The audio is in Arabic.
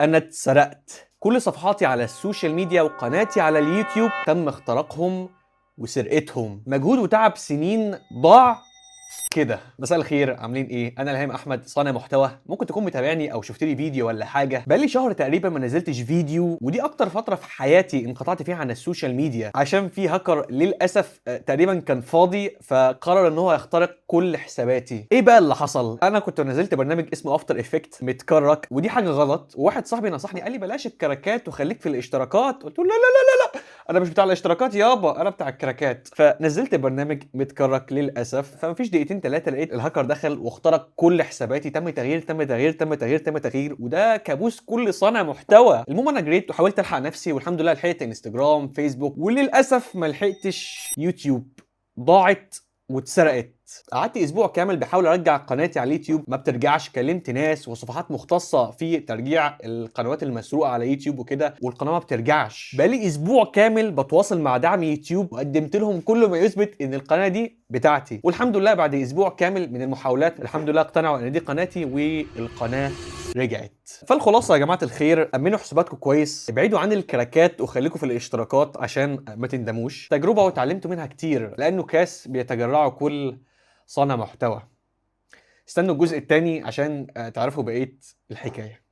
أنا اتسرقت. كل صفحاتي على السوشيال ميديا وقناتي على اليوتيوب تم اختراقهم وسرقتهم. مجهود وتعب سنين ضاع كده. مساء الخير، عاملين ايه؟ انا الهام احمد، صانع محتوى. ممكن تكون متابعني او شفت لي فيديو ولا حاجه. بقالي شهر تقريبا ما نزلتش فيديو، ودي اكتر فتره في حياتي انقطعت فيها عن السوشيال ميديا عشان في هاكر للاسف تقريبا كان فاضي فقرر ان هو يخترق كل حساباتي. ايه بقى اللي حصل؟ انا كنت نزلت برنامج اسمه افتر افكت متكرك، ودي حاجه غلط. وواحد صاحبي نصحني قال لي بلاش الكراكات وخليك في الاشتراكات. قلت له لا لا لا لا لا، انا مش بتاع الاشتراكات يابا، انا بتاع الكراكات. فنزلت برنامج متكرك للاسف. فمفيش دقيقتين ثلاثه لقيت الهاكر دخل واخترق كل حساباتي. تم تغيير تم تغيير تم تغيير تم تغيير، وده كابوس كل صانع محتوى. المهم انا جريت وحاولت الحق نفسي، والحمد لله لحقت انستجرام، فيسبوك، وللاسف ما لحقتش يوتيوب. ضاعت واتسرقت. قعدت اسبوع كامل بحاول ارجع قناتي على اليوتيوب، ما بترجعش. كلمت ناس وصفحات مختصه في ترجيع القنوات المسروقه على يوتيوب وكده، والقناه ما بترجعش. بقالي اسبوع كامل بتواصل مع دعم يوتيوب وقدمت لهم كل ما يثبت ان القناه دي بتاعتي. والحمد لله بعد اسبوع كامل من المحاولات الحمد لله اقتنعوا ان دي قناتي والقناه رجعت. فالخلاصه يا جماعه الخير، امنوا حساباتكم كويس، ابعدوا عن الكراكات وخليكم في الاشتراكات عشان ما تندموش. تجربه واتعلمتوا منها كتير، لانه كاس بيتجرعوا كل صانع محتوى. استنوا الجزء الثاني عشان تعرفوا بقيه الحكايه.